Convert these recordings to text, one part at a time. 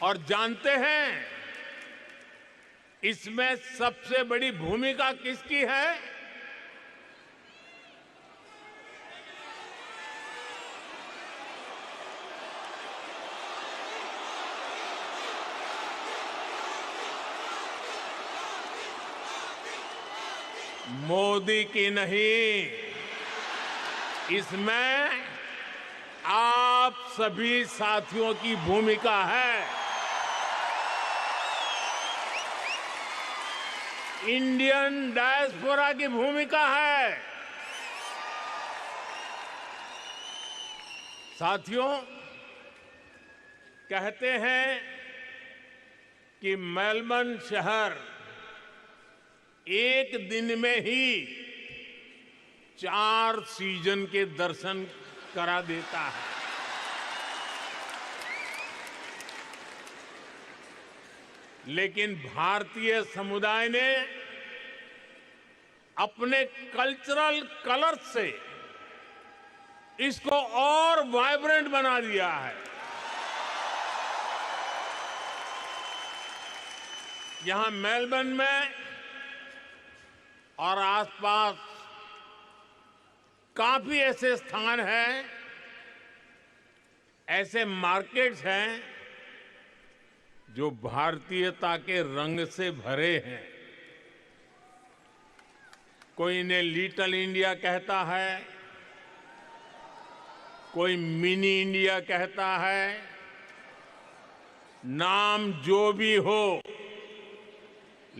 और जानते हैं इसमें सबसे बड़ी भूमिका किसकी है? मोदी की नहीं, इसमें आप सभी साथियों की भूमिका है। इंडियन डायस्पोरा की भूमिका है। साथियों, कहते हैं कि मेलबर्न शहर एक दिन में ही 4 सीजन के दर्शन करा देता है। लेकिन भारतीय समुदाय ने अपने कल्चरल कलर से इसको और वाइब्रेंट बना दिया है। यहां मेलबर्न में और आसपास काफी ऐसे स्थान हैं, ऐसे मार्केट्स हैं जो भारतीयता के रंग से भरे हैं। कोई इन्हें लिटिल इंडिया कहता है, कोई मिनी इंडिया कहता है। नाम जो भी हो,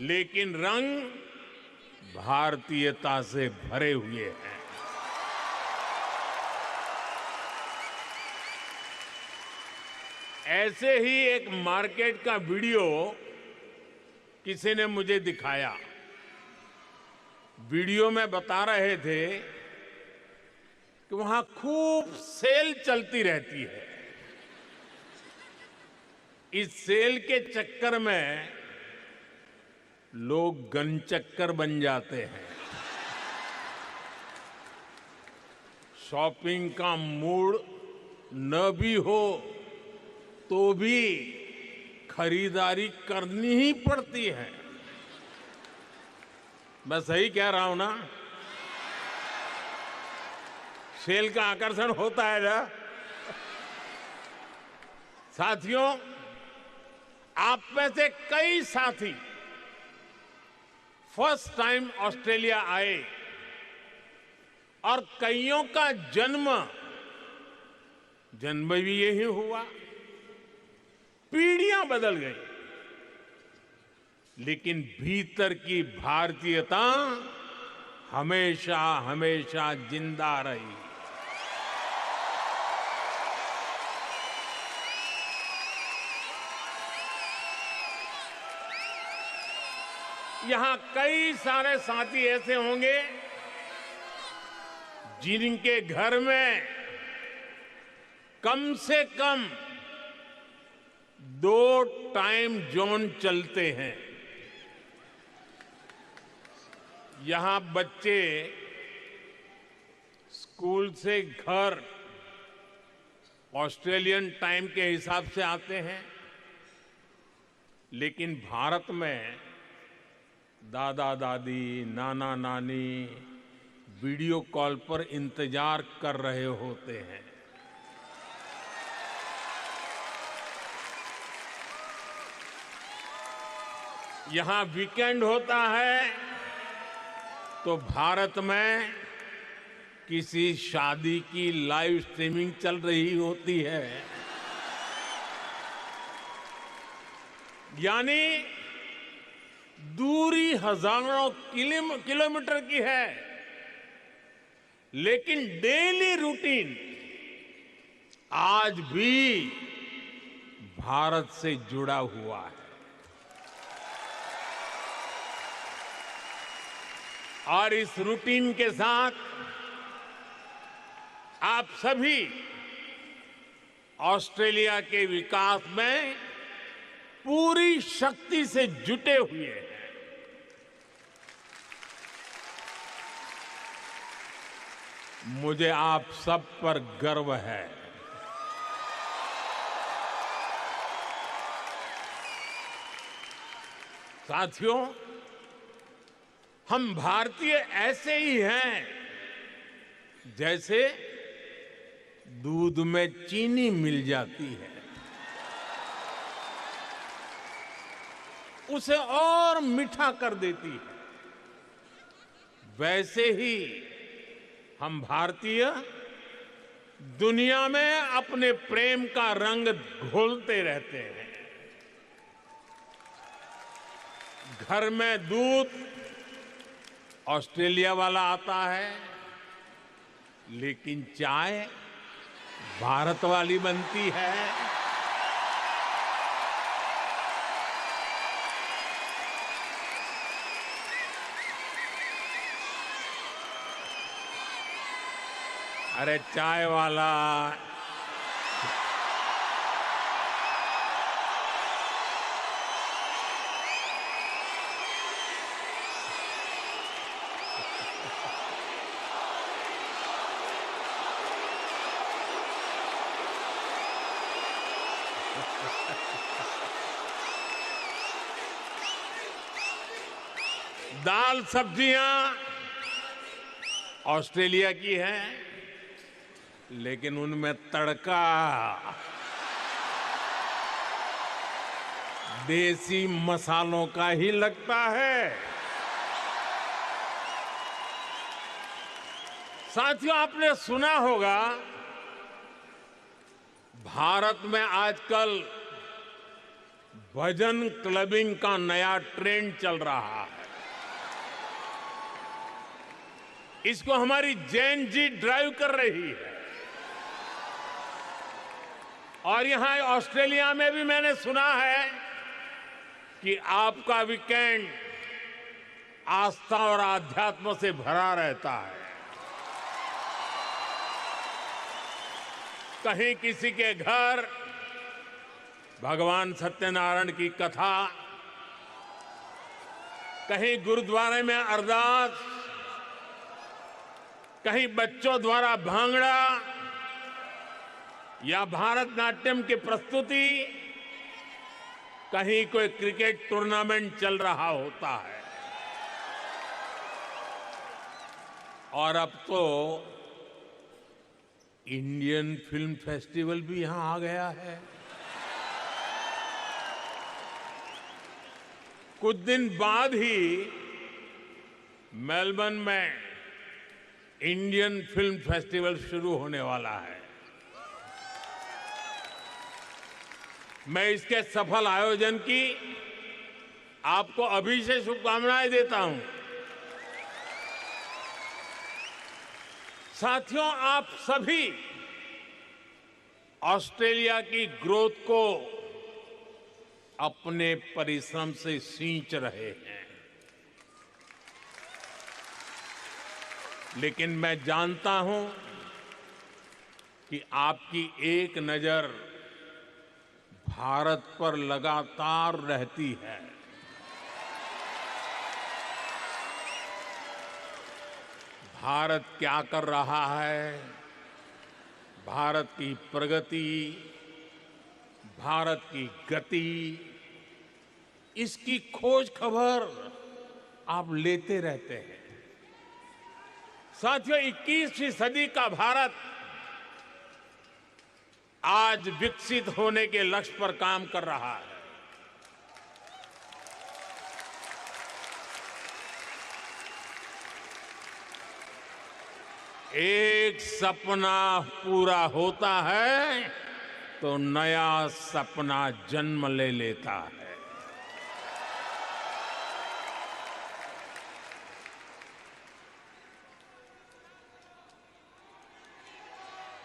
लेकिन रंग भारतीयता से भरे हुए हैं। ऐसे ही एक मार्केट का वीडियो किसी ने मुझे दिखाया। वीडियो में बता रहे थे कि वहां खूब सेल चलती रहती है। इस सेल के चक्कर में लोग गनचक्कर बन जाते हैं। शॉपिंग का मूड न भी हो तो भी खरीदारी करनी ही पड़ती है। मैं सही कह रहा हूं ना? सेल का आकर्षण होता है ना? साथियों, आप में से कई साथी फर्स्ट टाइम ऑस्ट्रेलिया आए और कईयों का जन्म भी यही हुआ। पीढ़ियां बदल गई, लेकिन भीतर की भारतीयता हमेशा हमेशा जिंदा रही। यहां कई सारे साथी ऐसे होंगे जिनके घर में कम से कम 2 टाइम जोन चलते हैं। यहां बच्चे स्कूल से घर ऑस्ट्रेलियन टाइम के हिसाब से आते हैं, लेकिन भारत में दादा दादी, नाना नानी वीडियो कॉल पर इंतजार कर रहे होते हैं। यहां वीकेंड होता है तो भारत में किसी शादी की लाइव स्ट्रीमिंग चल रही होती है। यानी दूरी हजारों किलोमीटर की है, लेकिन डेली रूटीन आज भी भारत से जुड़ा हुआ है। और इस रूटीन के साथ आप सभी ऑस्ट्रेलिया के विकास में पूरी शक्ति से जुटे हुए हैं। मुझे आप सब पर गर्व है। साथियों, हम भारतीय ऐसे ही हैं जैसे दूध में चीनी मिल जाती है, उसे और मीठा कर देती है। वैसे ही हम भारतीय दुनिया में अपने प्रेम का रंग घोलते रहते हैं। घर में दूध ऑस्ट्रेलिया वाला आता है, लेकिन चाय भारत वाली बनती है। अरे चाय वाला दाल सब्जियां ऑस्ट्रेलिया की हैं, लेकिन उनमें तड़का देसी मसालों का ही लगता है। साथियों, आपने सुना होगा भारत में आजकल भजन क्लबिंग का नया ट्रेंड चल रहा है। इसको हमारी जैन जी ड्राइव कर रही है। और यहां ऑस्ट्रेलिया में भी मैंने सुना है कि आपका वीकेंड आस्था और आध्यात्म से भरा रहता है। कहीं किसी के घर भगवान सत्यनारायण की कथा, कहीं गुरुद्वारे में अरदास, कहीं बच्चों द्वारा भांगड़ा या भारतनाट्यम की प्रस्तुति, कहीं कोई क्रिकेट टूर्नामेंट चल रहा होता है। और अब तो इंडियन फिल्म फेस्टिवल भी यहां आ गया है। कुछ दिन बाद ही मेलबर्न में इंडियन फिल्म फेस्टिवल शुरू होने वाला है। मैं इसके सफल आयोजन की आपको अभी से शुभकामनाएं देता हूं। साथियों, आप सभी ऑस्ट्रेलिया की ग्रोथ को अपने परिश्रम से सींच रहे हैं, लेकिन मैं जानता हूं कि आपकी एक नजर भारत पर लगातार रहती है। भारत क्या कर रहा है, भारत की प्रगति, भारत की गति, इसकी खोज खबर आप लेते रहते हैं। साथियों, 21वीं सदी का भारत आज विकसित होने के लक्ष्य पर काम कर रहा है। एक सपना पूरा होता है तो नया सपना जन्म ले लेता है।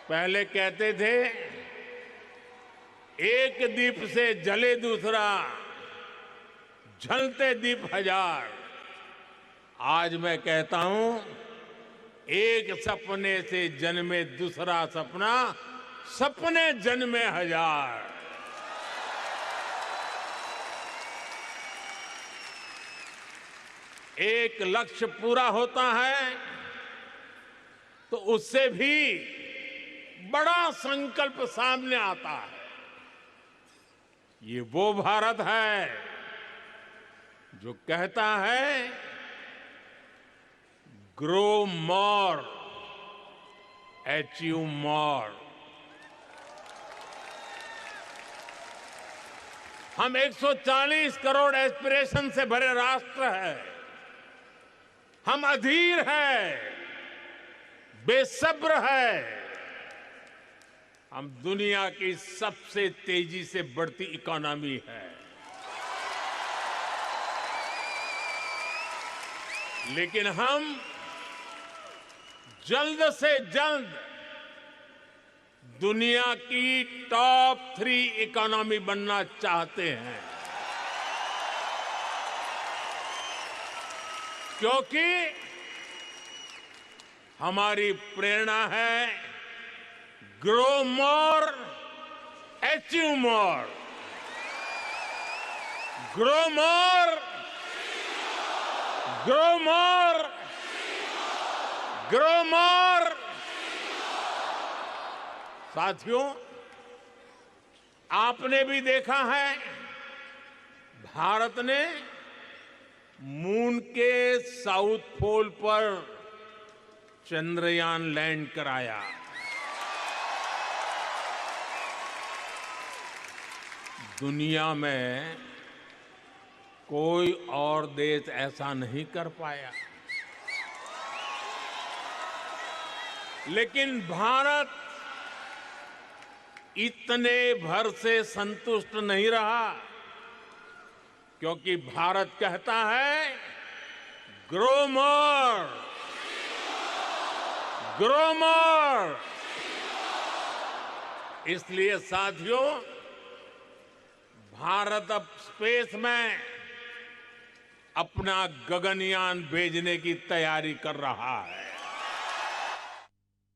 पहले कहते थे एक दीप से जले दूसरा, जलते दीप हजार। आज मैं कहता हूं, एक सपने से जन्मे दूसरा सपना, सपने जन्मे हजार। एक लक्ष्य पूरा होता है तो उससे भी बड़ा संकल्प सामने आता है। ये वो भारत है जो कहता है ग्रो मोर, अचीव मोर। हम 140 करोड़ एस्पिरेशन से भरे राष्ट्र है। हम अधीर है, बेसब्र है। हम दुनिया की सबसे तेजी से बढ़ती इकोनॉमी है, लेकिन हम जल्द से जल्द दुनिया की टॉप 3 इकोनॉमी बनना चाहते हैं, क्योंकि हमारी प्रेरणा है grow more, achieve more. Grow more, grow more, grow more. साथियों, आपने भी देखा है, भारत ने मून के साउथ पोल पर चंद्रयान लैंड कराया। दुनिया में कोई और देश ऐसा नहीं कर पाया, लेकिन भारत इतने भर से संतुष्ट नहीं रहा, क्योंकि भारत कहता है ग्रो मोर, ग्रो मोर। इसलिए साथियों, भारत अब स्पेस में अपना गगनयान भेजने की तैयारी कर रहा है।